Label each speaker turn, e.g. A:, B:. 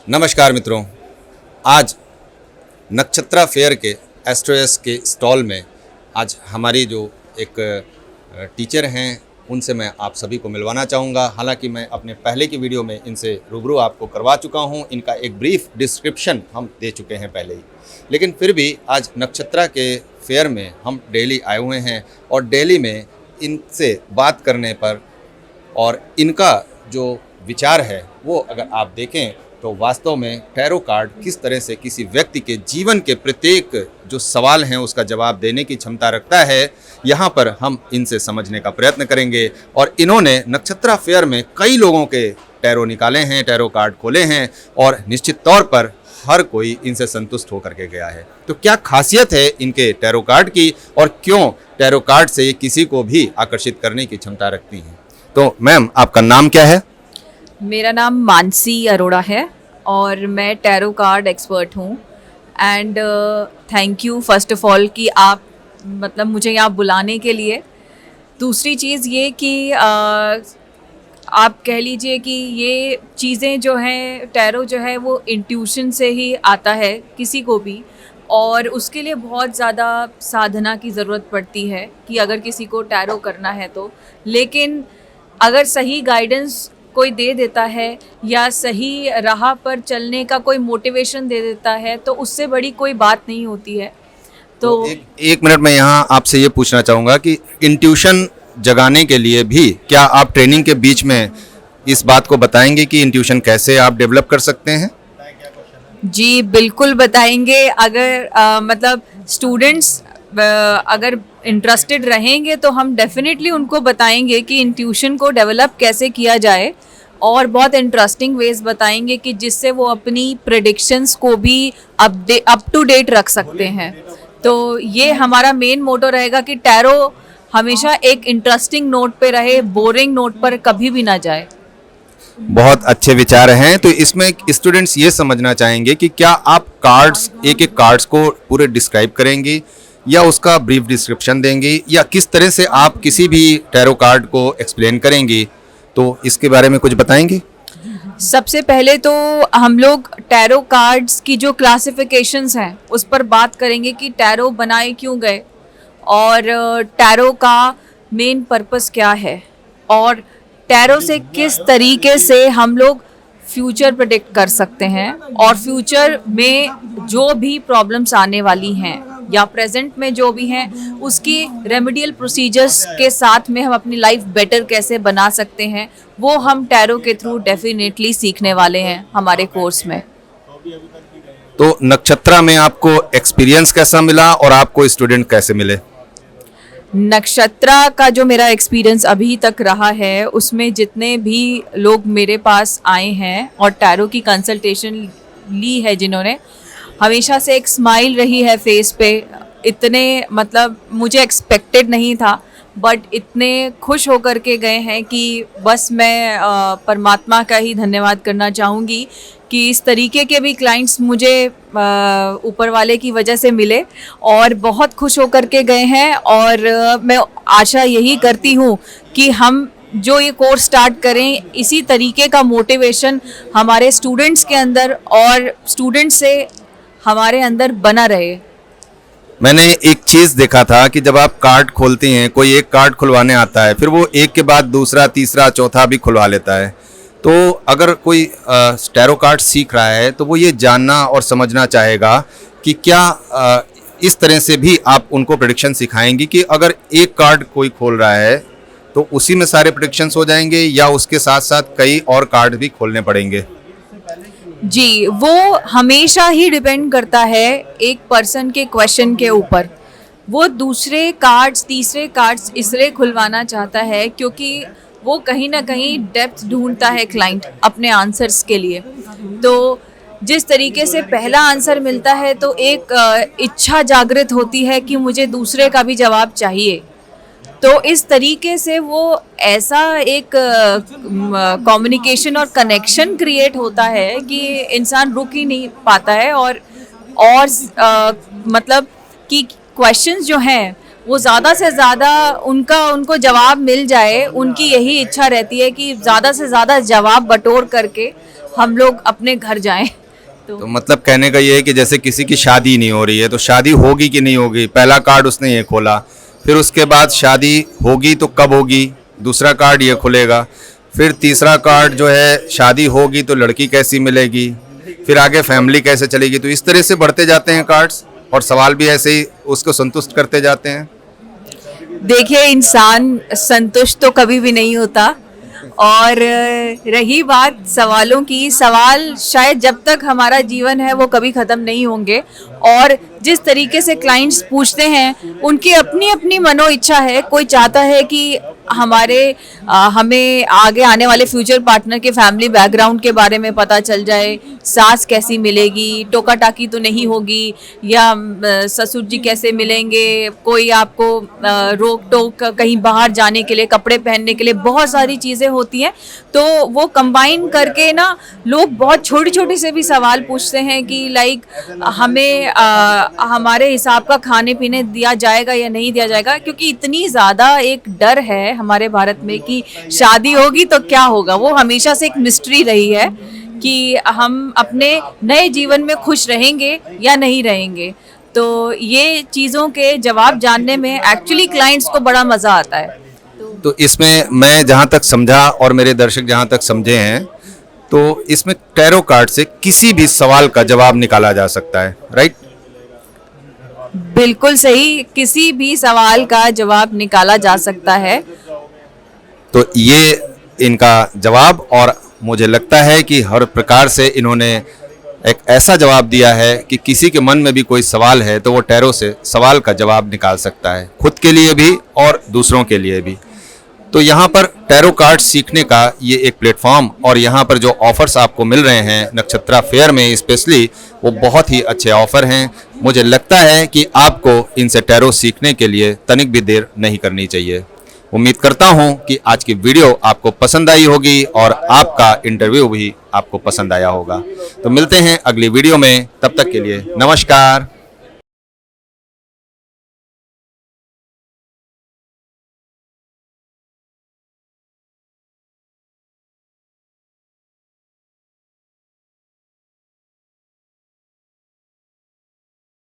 A: नमस्कार मित्रों, आज नक्षत्रा फेयर के एस्ट्रोएस के स्टॉल में आज हमारी जो एक टीचर हैं उनसे मैं आप सभी को मिलवाना चाहूँगा। हालांकि मैं अपने पहले की वीडियो में इनसे रूबरू आपको करवा चुका हूँ, इनका एक ब्रीफ डिस्क्रिप्शन हम दे चुके हैं पहले ही, लेकिन फिर भी आज नक्षत्रा के फेयर में हम दिल्ली आए हुए हैं और दिल्ली में इनसे बात करने पर और इनका जो विचार है वो अगर आप देखें तो वास्तव में टैरो कार्ड किस तरह से किसी व्यक्ति के जीवन के प्रत्येक जो सवाल हैं उसका जवाब देने की क्षमता रखता है, यहाँ पर हम इनसे समझने का प्रयत्न करेंगे। और इन्होंने नक्षत्रा फेयर में कई लोगों के टैरो निकाले हैं, टैरो कार्ड खोले हैं और निश्चित तौर पर हर कोई इनसे संतुष्ट होकर के गया है। तो क्या खासियत है इनके टैरो कार्ड की और क्यों टैरो कार्ड से ये किसी को भी आकर्षित करने की क्षमता रखती हैं? तो मैम, आपका नाम क्या है?
B: मेरा नाम मानसी अरोड़ा है और मैं टैरो कार्ड एक्सपर्ट हूँ। And thank you first of all कि आप मुझे यहाँ बुलाने के लिए। दूसरी चीज़ ये कि आप कह लीजिए कि ये चीज़ें जो हैं, टैरो जो है वो इंट्यूशन से ही आता है किसी को भी, और उसके लिए बहुत ज़्यादा साधना की ज़रूरत पड़ती है कि अगर किसी को टैरो करना है तो। लेकिन अगर सही गाइडेंस कोई दे देता है या सही राह पर चलने का कोई मोटिवेशन दे देता है तो उससे बड़ी कोई बात नहीं होती है। तो
A: एक मिनट में यहाँ आपसे ये पूछना चाहूँगा कि इंट्यूशन जगाने के लिए भी क्या आप ट्रेनिंग के बीच में इस बात को बताएंगे कि इंट्यूशन कैसे आप डेवलप कर सकते हैं?
B: जी बिल्कुल बताएंगे। अगर स्टूडेंट्स अगर इंटरेस्टेड रहेंगे तो हम डेफिनेटली उनको बताएंगे कि इंट्यूशन को डेवलप कैसे किया जाए, और बहुत इंटरेस्टिंग वेज बताएंगे कि जिससे वो अपनी प्रेडिक्शंस को भी अप टू डेट रख सकते हैं। तो ये हमारा मेन मोटो रहेगा कि टैरो हमेशा एक इंटरेस्टिंग नोट पे रहे, बोरिंग नोट पर कभी भी ना जाए।
A: बहुत अच्छे विचार हैं। तो इसमें स्टूडेंट्स ये समझना चाहेंगे कि क्या आप कार्ड्स, एक एक कार्ड्स को पूरे डिस्क्राइब करेंगी या उसका ब्रीफ डिस्क्रिप्शन देंगी, या किस तरह से आप किसी भी टैरो कार्ड को एक्सप्लेन करेंगी? तो इसके बारे में कुछ बताएंगी?
B: सबसे पहले तो हम लोग टैरो कार्ड्स की जो क्लासिफिकेशंस हैं उस पर बात करेंगे कि टैरो बनाए क्यों गए और टैरो का मेन पर्पस क्या है, और टैरो से किस तरीके से हम लोग फ्यूचर प्रेडिक्ट कर सकते हैं, और फ्यूचर में जो भी प्रॉब्लम्स आने वाली हैं या प्रेजेंट में जो भी हैं उसकी रेमेडियल प्रोसीजर्स के साथ में हम अपनी लाइफ बेटर कैसे बना सकते हैं, वो हम टैरो के थ्रू डेफिनेटली सीखने वाले हैं हमारे कोर्स में।
A: तो नक्षत्रा में आपको एक्सपीरियंस कैसा मिला और आपको स्टूडेंट कैसे मिले?
B: नक्षत्रा का जो मेरा एक्सपीरियंस अभी तक रहा है उसमें जितने भी लोग मेरे पास आए हैं और टैरो की कंसल्टेशन ली है जिन्होंने, हमेशा से एक स्माइल रही है फेस पे। इतने मुझे एक्सपेक्टेड नहीं था, बट इतने खुश होकर के गए हैं कि बस मैं परमात्मा का ही धन्यवाद करना चाहूँगी कि इस तरीके के भी क्लाइंट्स मुझे ऊपर वाले की वजह से मिले और बहुत खुश होकर के गए हैं। और मैं आशा यही करती हूँ कि हम जो ये कोर्स स्टार्ट करें, इसी तरीके का मोटिवेशन हमारे स्टूडेंट्स के अंदर और स्टूडेंट्स से हमारे अंदर बना रहे।
A: मैंने एक चीज़ देखा था कि जब आप कार्ड खोलती हैं, कोई एक कार्ड खुलवाने आता है, फिर वो एक के बाद दूसरा, तीसरा, चौथा भी खुलवा लेता है। तो अगर कोई टैरो कार्ड सीख रहा है तो वो ये जानना और समझना चाहेगा कि क्या इस तरह से भी आप उनको प्रेडिक्शन सिखाएंगी कि अगर एक कार्ड कोई खोल रहा है तो उसी में सारे प्रेडिक्शंस हो जाएंगे, या उसके साथ साथ कई और कार्ड भी खोलने पड़ेंगे?
B: जी, वो हमेशा ही डिपेंड करता है एक पर्सन के क्वेश्चन के ऊपर। वो दूसरे कार्ड्स, तीसरे कार्ड्स इसलिए खुलवाना चाहता है क्योंकि वो कहीं ना कहीं डेप्थ ढूंढता है क्लाइंट अपने आंसर्स के लिए। तो जिस तरीके से पहला आंसर मिलता है तो एक इच्छा जागृत होती है कि मुझे दूसरे का भी जवाब चाहिए। तो इस तरीके से वो ऐसा एक कम्युनिकेशन और कनेक्शन क्रिएट होता है कि इंसान रुक ही नहीं पाता है, और कि क्वेश्चंस जो हैं वो ज़्यादा से ज़्यादा उनको जवाब मिल जाए। उनकी यही इच्छा रहती है कि ज़्यादा से ज़्यादा जवाब बटोर करके हम लोग अपने घर जाएं।
A: तो मतलब कहने का ये है कि जैसे किसी की शादी नहीं हो रही है तो शादी होगी कि नहीं होगी, पहला कार्ड उसने ये खोला, फिर उसके बाद शादी होगी तो कब होगी, दूसरा कार्ड ये खुलेगा, फिर तीसरा कार्ड जो है शादी होगी तो लड़की कैसी मिलेगी, फिर आगे फैमिली कैसे चलेगी। तो इस तरह से बढ़ते जाते हैं कार्ड्स और सवाल भी ऐसे ही उसको संतुष्ट करते जाते हैं।
B: देखिए, इंसान संतुष्ट तो कभी भी नहीं होता, और रही बात सवालों की, सवाल शायद जब तक हमारा जीवन है वो कभी ख़त्म नहीं होंगे। और जिस तरीके से क्लाइंट्स पूछते हैं उनकी अपनी अपनी मनो इच्छा है। कोई चाहता है कि हमें आगे आने वाले फ्यूचर पार्टनर के फैमिली बैकग्राउंड के बारे में पता चल जाए, सास कैसी मिलेगी, टोका टाकी तो नहीं होगी, या ससुर जी कैसे मिलेंगे, कोई आपको रोक टोक कहीं बाहर जाने के लिए, कपड़े पहनने के लिए, बहुत सारी चीज़ें होती हैं। तो वो कंबाइन करके ना लोग बहुत छोटे छोटे से भी सवाल पूछते हैं कि लाइक हमें हमारे हिसाब का खाने पीने दिया जाएगा या नहीं दिया जाएगा, क्योंकि इतनी ज़्यादा एक डर है हमारे भारत में कि शादी होगी तो क्या होगा। वो हमेशा से एक मिस्ट्री रही है कि हम अपने नए जीवन में खुश रहेंगे या नहीं रहेंगे। तो ये चीज़ों के जवाब जानने में एक्चुअली क्लाइंट्स को बड़ा मज़ा आता है।
A: तो इसमें मैं जहाँ तक समझा और मेरे दर्शक जहाँ तक समझे हैं, तो इसमें टैरो कार्ड से किसी भी सवाल का जवाब निकाला जा सकता है, राइट?
B: बिल्कुल सही, किसी भी सवाल का जवाब निकाला जा सकता है।
A: तो ये इनका जवाब, और मुझे लगता है कि हर प्रकार से इन्होंने एक ऐसा जवाब दिया है कि किसी के मन में भी कोई सवाल है तो वो टैरो से सवाल का जवाब निकाल सकता है, खुद के लिए भी और दूसरों के लिए भी। तो यहाँ पर टैरो कार्ड सीखने का ये एक प्लेटफॉर्म, और यहाँ पर जो ऑफर्स आपको मिल रहे हैं नक्षत्रा फेयर में स्पेशली, वो बहुत ही अच्छे ऑफर हैं। मुझे लगता है कि आपको इनसे टैरो सीखने के लिए तनिक भी देर नहीं करनी चाहिए। उम्मीद करता हूँ कि आज की वीडियो आपको पसंद आई होगी और आपका इंटरव्यू भी आपको पसंद आया होगा। तो मिलते हैं अगली वीडियो में, तब तक के लिए नमस्कार।